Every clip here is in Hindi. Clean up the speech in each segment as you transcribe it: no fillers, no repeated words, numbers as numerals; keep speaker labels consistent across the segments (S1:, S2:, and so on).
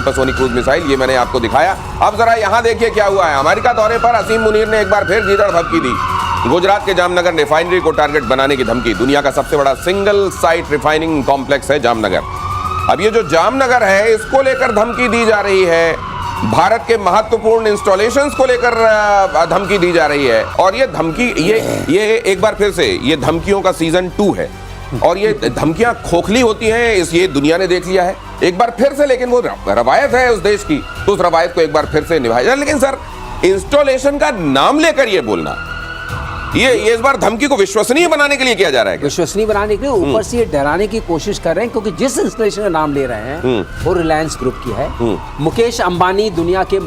S1: सुपरसोनिक क्रूज मिसाइल, ये मैंने आपको दिखाया। अब जरा यहाँ देखिए क्या हुआ है। अमेरिका दौरे पर असीम मुनीर ने एक बार फिर गीदड़ भभकी दी। गुजरात के जामनगर रिफाइनरी को टारगेट बनाने की धमकी। दुनिया का सबसे बड़ा सिंगल साइट रिफाइनिंग कॉम्प्लेक्स है जामनगर। अब ये जो जामनगर है, इसको लेकर धमकी दी जा रही है। भारत के महत्वपूर्ण इंस्टॉलेशंस को लेकर धमकी दी जा रही है। और ये धमकी, ये एक बार फिर से ये धमकियों का सीजन 2 है। और ये धमकियां खोखली होती हैं, ये दुनिया ने देख लिया है एक बार फिर से। लेकिन वो रवायत है उस देश की, तो उस रवायत को एक बार फिर से निभाया जाए। लेकिन सर, इंस्टॉलेशन का नाम लेकर ये बोलना, ये इस बार धमकी को विश्वसनीय बनाने के लिए किया जा रहा है। विश्वसनीय
S2: बनाने के लिए ऊपर से ये डराने की कोशिश कर रहे हैं, क्योंकि जिस इंस्टॉलेशन का नाम ले रहे हैं वो रिलायंस ग्रुप की है। मुकेश अंबानी दुनिया के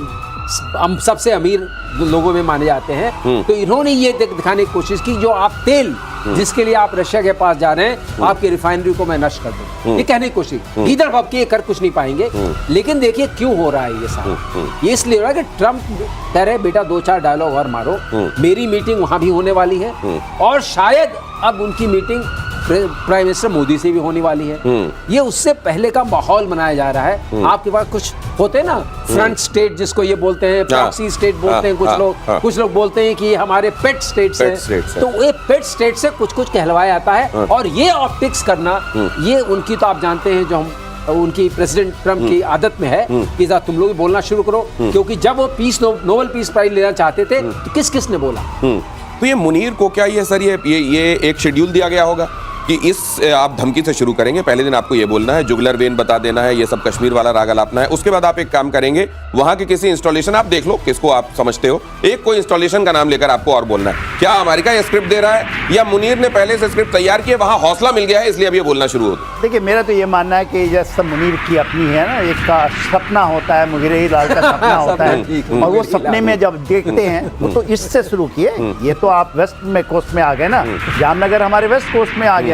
S2: सबसे अमीर लोगों में माने जाते हैं। तो इन्होंने ये दिखाने की कोशिश की, जो आप तेल जिसके लिए आप रशिया के पास जा रहे हैं, आपकी रिफाइनरी को मैं नष्ट कर दूं, ये कहने की कोशिश। इधर भपके कर कुछ नहीं पाएंगे। लेकिन देखिए क्यों हो रहा है ये सारा। ये इसलिए हो रहा है कि ट्रम्प कह रहे बेटा 2-4 डायलॉग और मारो। मेरी मीटिंग वहां भी होने वाली है, और शायद अब उनकी मीटिंग प्राइम मिनिस्टर मोदी से भी होने वाली है। ये उससे पहले का माहौल बनाया जा रहा है। आपके पास कुछ होते हैं ना, फ्रंट स्टेट जिसको ये बोलते हैं, प्रॉक्सी स्टेट बोलते हैं कुछ लोग बोलते हैं कि ये हमारे पेट स्टेट्स हैं। तो ये पेट स्टेट से कुछ कहलवाया जाता है। और ये ऑप्टिक्स करना, ये उनकी, तो आप जानते हैं जो हम उनकी प्रेसिडेंट ट्रम्प की आदत में है कि तुम लोग भी बोलना शुरू करो। क्योंकि जब वो नोबेल पीस प्राइज लेना चाहते थे, तो किसने बोला।
S1: तो ये मुनीर को क्या ये सर ये एक शेड्यूल दिया गया होगा कि इस आप धमकी से शुरू करेंगे, पहले दिन आपको ये बोलना है, जुगलर वेन बता देना है, ये सब कश्मीर वाला राग अलापना है। उसके बाद आप एक काम करेंगे, वहां के किसी इंस्टॉलेशन, आप देख लो किसको आप समझते हो, एक कोई इंस्टॉलेशन का नाम लेकर आपको और बोलना है। क्या अमेरिका ये स्क्रिप्ट दे रहा है, या मुनीर ने पहले से स्क्रिप्ट तैयार की है, वहां हौसला मिल गया है इसलिए अब ये बोलना शुरू होता है?
S3: देखिए, मेरा तो ये मानना है कि ये सब मुनीर की अपनी है ना, एक का सपना होता है, मुगीर ही लाल का सपना होता है। और वो सपने में जब देखते हैं, वो तो इससे शुरू किए। ये तो आप वेस्ट में कोस्ट में आ गए ना, जामनगर हमारे वेस्ट कोस्ट में आ गया,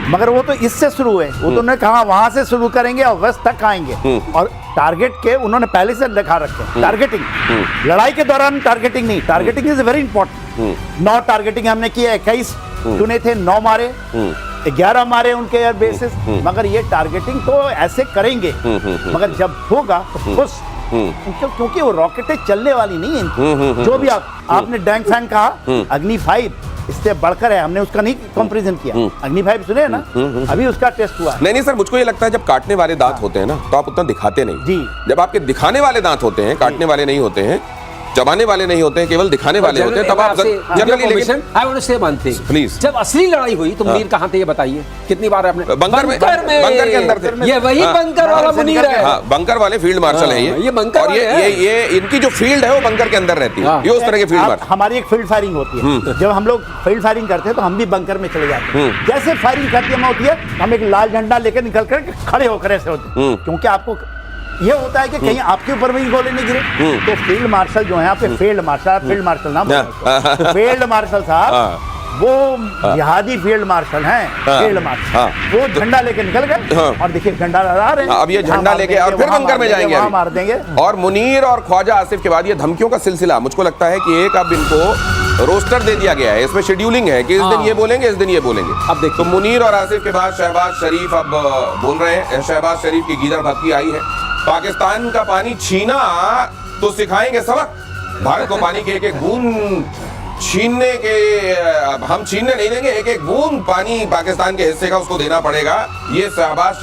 S3: मगर वो तो इससे शुरू है। वो तो उन्होंने कहा वहां से शुरू करेंगे और वेस्ट तक आएंगे। और टारगेट के उन्होंने पहले से लिखा रखे, टारगेटिंग। लड़ाई के दौरान टारगेटिंग नहीं, targeting is very important. 9 targeting हमने किया, 21 चुने थे, 9 मारे, 11 मारे उनके एयर बेसिस। मगर ये टारगेटिंग तो ऐसे करेंगे, मगर जब होगा तो खुश, क्योंकि वो रॉकेटें चलने वाली नहीं है। जो भी आपने डैंग फैंग कहा, अग्नि 5 इससे बढ़कर है, हमने उसका नहीं कंपैरिजन किया। अग्नि 5 सुने ना, अभी उसका टेस्ट हुआ।
S1: नहीं सर, मुझको ये लगता है जब काटने वाले दांत होते हैं ना, तो आप उतना दिखाते नहीं जी। जब आपके दिखाने वाले दांत होते हैं, काटने वाले नहीं होते हैं, चबाने वाले नहीं होते हैं, केवल दिखाने वाले होते हैं, तब आप जनरली। लेकिन
S2: आई वांट टू से वन थिंग प्लीज, जब असली लड़ाई हुई तो मुनीर कहाँ थे ये बताइए? कितनी बार आपने
S1: बंकर के अंदर थे।
S2: ये वही बंकर वाला मुनीर है।
S1: बंकर वाले फील्ड मार्शल है ये
S2: बंकर।
S1: और ये इनकी जो फील्ड है वो बंकर के अंदर रहती है। ये उस तरह की फील्ड मार्शल।
S3: हमारी एक फील्ड फायरिंग होती है, जब हम लोग फील्ड फायरिंग करते हैं तो हम भी बंकर में चले जाते हैं। जैसे फायरिंग खत्म होती है, हम एक लाल झंडा लेकर निकल कर खड़े होकर ऐसे होते हैं, क्योंकि आपको ये होता है कि कहीं आपके ऊपर भी गोले नहीं गिरे। तो फील्ड मार्शल जो है, आपके फील्ड मार्शल नाम, फील्ड मार्शल साहब वो जिहादी फील्ड मार्शल हैं। फील्ड मार्शल वो झंडा लेके निकल गए, और देखिए झंडा लहरा रहे हैं।
S1: अब ये झंडा लेके और फिर बंकर में जाएंगे,
S3: वहां मार देंगे।
S1: और मुनीर और ख्वाजा आसिफ के बाद ये धमकियों का सिलसिला, मुझको लगता है कि एक अब इनको रोस्टर दे दिया गया है, इसमें शेड्यूलिंग है कि इस दिन ये बोलेंगे, इस दिन ये बोलेंगे। अब देखो, तो मुनीर और आसिफ के बाद शहबाज शरीफ अब बोल रहे हैं। शहबाज शरीफ की गीदड़ भभकी आई है। पाकिस्तान का पानी छीना तो सिखाएंगे सबक। भारत को पानी के एक बूंद छीनने के, हम छीनने नहीं देंगे, एक बूंद पानी पाकिस्तान के हिस्से का उसको देना पड़ेगा। ये शहबाज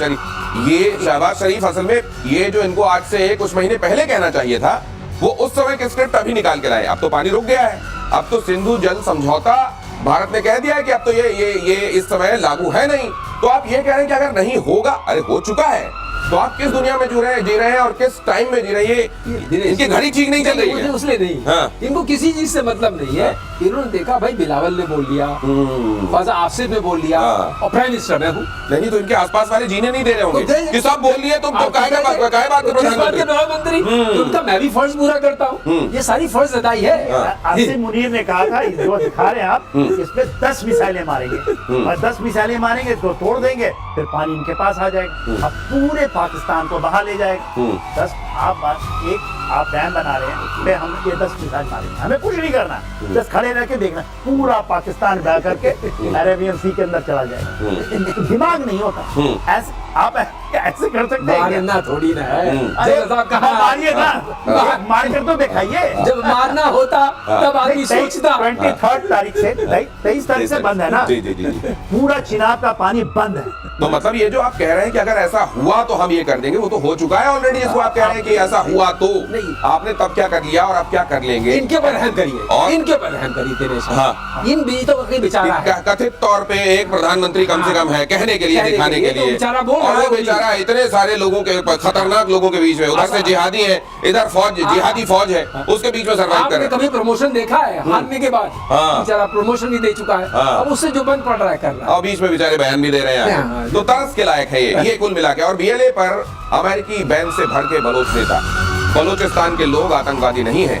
S1: शरीफ असल में ये जो इनको आज से कुछ महीने पहले कहना चाहिए था, वो उस समय के स्क्रिप्ट अभी निकाल के लाए। अब तो पानी रुक गया है, अब तो सिंधु जल समझौता भारत ने कह दिया है कि अब तो ये इस समय लागू है नहीं। तो आप ये कह रहे हैं कि अगर नहीं होगा, अरे हो चुका है, तो आप किस दुनिया में जी रहे हैं और किस टाइम में जी रहे हैं? इनकी घड़ी ठीक नहीं चल रही है।
S2: उसने नहीं, इनको किसी चीज से मतलब नहीं है। इन्होंने देखा भाई बिलावल ने बोल दिया, ख्वाजा आसिफ ने बोल दिया, और प्राइम मिनिस्टर मैं हूँ।
S1: नहीं तो इनके आसपास वाले जीने नहीं दे रहे होंगे कि सब बोल लिए तुम तो काहे बात
S2: प्रधानमंत्री, उनका मैं भी फर्ज पूरा करता हूँ। ये सारी फर्ज अदाई है।
S3: आसिफ मुनीर ने कहा था, जो दिखा रहे हैं आप, इसमें 10 मिसाइलें मारेंगे, और 10 मिसाइलें मारेंगे तो तोड़ देंगे, फिर पानी इनके पास आ जाएगा, अब पूरे पाकिस्तान को बहा ले जाएगा। 10 आप डैम बना रहे हैं, हम ये 10 मिसाइल मारेंगे, हमें कुछ नहीं करना, बस खड़े रह के देखना, पूरा पाकिस्तान बह करके अरेबियन सी के अंदर चला जाएगा। दिमाग नहीं होता। ऐसे आप ऐसे कर सकते हैं क्या?
S2: मारना थोड़ी ना है।
S3: अरे
S2: जब साहब कहा
S3: मारिए ना, मार कर तो दिखाइए।
S2: जब मारना होता तब आदमी सोचता।
S3: 23 तारीख से 23 तारीख से बंद है ना,
S1: जी जी जी जी।
S3: पूरा चिनाब का पानी बंद है।
S1: तो मतलब ये जो आप कह रहे हैं कि अगर ऐसा हुआ तो हम ये कर देंगे, वो तो हो चुका है ऑलरेडी। जिसको आप कह रहे हैं कि ऐसा हुआ तो
S2: नहीं।
S1: आपने तब क्या कर लिया और अब क्या कर लेंगे?
S2: इनके ऊपर रहम करिए,
S1: और?
S2: इनके ऊपर रहम करिए दिनेश।
S1: हाँ।
S2: इन बीजों का बेचारा है।
S1: कथित तौर पे एक प्रधानमंत्री कम से कम है, कहने के लिए, दिखाने के
S2: तो
S1: लिए,
S2: बेचारा बोल
S1: और
S2: रहा
S1: वो
S2: है
S1: बेचारा इतने सारे लोगों के, खतरनाक लोगों के बीच में, उधर से जिहादी है, इधर फौज, जिहादी फौज है, उसके बीच में सर्वाइव कर
S2: आपने
S1: रहे हैं।
S2: कभी प्रमोशन देखा है हारने के बाद?
S1: हाँ।
S2: बेचारा प्रमोशन भी दे चुका है,
S1: हाँ।
S2: अब उससे जो बंद पड़ रहा है कर रहा है।
S1: और बीच में बेचारे बयान भी दे रहे हैं।
S2: हाँ।
S1: तो तरस के लायक है ये कुल मिला के। और बीएलए पर अमेरिकी बैन से भड़के बलोच नेता, बलोचिस्तान के लोग आतंकवादी नहीं है,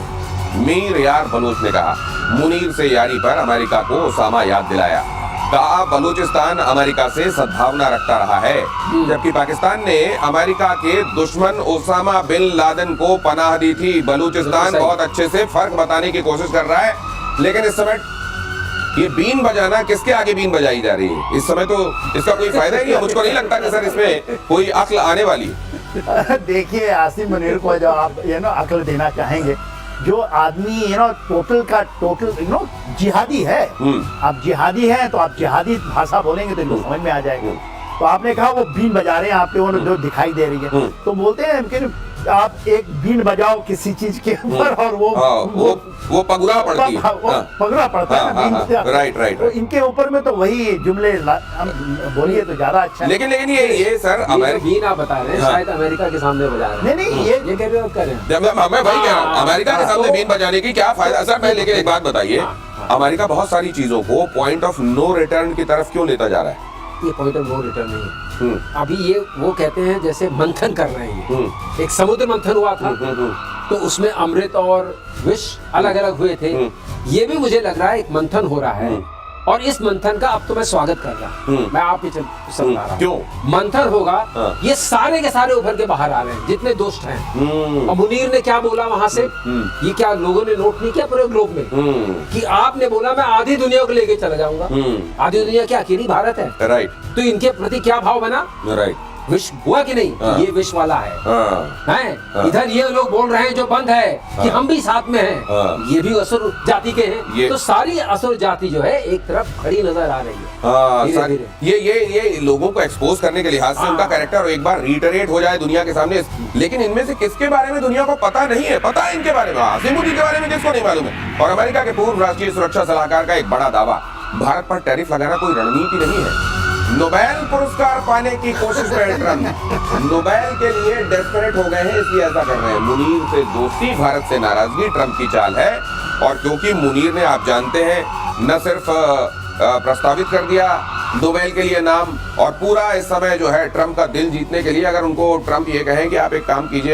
S1: मीर यार बलोच ने कहा। मुनीर से यारी पर अमेरिका को ओसामा याद दिलाया। कहा बलूचिस्तान अमेरिका से सद्भावना रखता रहा है, जबकि पाकिस्तान ने अमेरिका के दुश्मन ओसामा बिन लादेन को पनाह दी थी। बलूचिस्तान बहुत अच्छे से फर्क बताने की कोशिश कर रहा है, लेकिन इस समय ये बीन बजाना, किसके आगे बीन बजाई जा रही है इस समय? तो इसका कोई फायदा ही नहीं है। मुझको नहीं लगता कि सर इसमें कोई अक्ल आने वाली है।
S3: देखिए आसिम मुनीर को जो आप अक्ल देना चाहेंगे, जो आदमी टोटल जिहादी है। आप जिहादी हैं तो आप जिहादी भाषा बोलेंगे तो इनको समझ में आ जाएगा। तो आपने कहा वो बीन बजा रहे हैं आपके वो जो दिखाई दे रही है, तो बोलते हैं कि आप एक बीन बजाओ किसी चीज के ऊपर और
S1: वो पगुरा पड़ती है,
S3: पगड़ा पड़ता है ना, बीन।
S1: राइट।
S3: तो इनके ऊपर में तो वही जुमले हम बोलिए तो ज्यादा अच्छा है।
S1: लेकिन ये सर
S2: बीन आप बता रहे हैं, शायद अमेरिका के सामने बजा रहे हैं।
S3: नहीं
S2: ये कह रहे हो, कर रहे हैं।
S1: मैं वही कह रहा हूँ, अमेरिका के सामने बीन बजाने की क्या फायदा सर? मैं लेकिन एक बात बताइए, अमेरिका बहुत सारी चीजों को पॉइंट ऑफ नो रिटर्न की तरफ क्यों लेता जा रहा है?
S2: ये पॉइंट ऑफ नो रिटर्न नहीं है। अभी ये वो कहते हैं जैसे मंथन कर रहे हैं। एक समुद्र मंथन हुआ था, तो उसमें अमृत और विष अलग अलग हुए थे। ये भी मुझे लग रहा है एक मंथन हो रहा है, और इस मंथन का अब तो मैं स्वागत कर रहा हूँ। मैं आपके समझा रहा हूँ
S1: क्यों
S2: मंथन होगा। ये सारे के सारे उभर के बाहर आ रहे हैं जितने दुष्ट हैं। और मुनीर ने क्या बोला वहां से, ये क्या लोगों ने नोट नहीं किया पूरे ग्लोब में, कि आपने बोला मैं आधी दुनिया को लेके चला जाऊंगा। आधी दुनिया क्या अकेली भारत है?
S1: राइट।
S2: तो इनके प्रति क्या भाव बना?
S1: राइट।
S2: विष हुआ कि नहीं? ये विष वाला है। हैं? इधर ये लोग बोल रहे हैं जो बंद है कि हम भी साथ में हैं। ये भी असुर जाति के हैं। तो सारी असुर जाति जो है एक तरफ खड़ी नजर आ रही है।
S1: ये लोगों को एक्सपोज करने के लिहाज से उनका कैरेक्टर एक बार रिटरेट हो जाए दुनिया के सामने। लेकिन इनमें से किसके बारे में दुनिया को पता नहीं है? पता है इनके बारे में, आसिम मुनीर के बारे में किसको नहीं मालूम है? और अमेरिका के पूर्व राष्ट्रीय सुरक्षा सलाहकार का एक बड़ा दावा, भारत पर टैरिफ लगाना कोई रणनीति नहीं है। नोबेल पुरस्कार पाने की कोशिश में ट्रम्प नोबेल के लिए डेस्परेट हो गए हैं, इसलिए ऐसा कर रहे हैं। मुनीर से दोस्ती, भारत से नाराजगी ट्रम्प की चाल है। और क्योंकि मुनीर ने, आप जानते हैं, न सिर्फ प्रस्तावित कर दिया नोबेल के लिए नाम, और पूरा इस समय जो है ट्रम्प का दिल जीतने के लिए, अगर उनको ट्रम्प ये कहें कि आप एक काम कीजिए,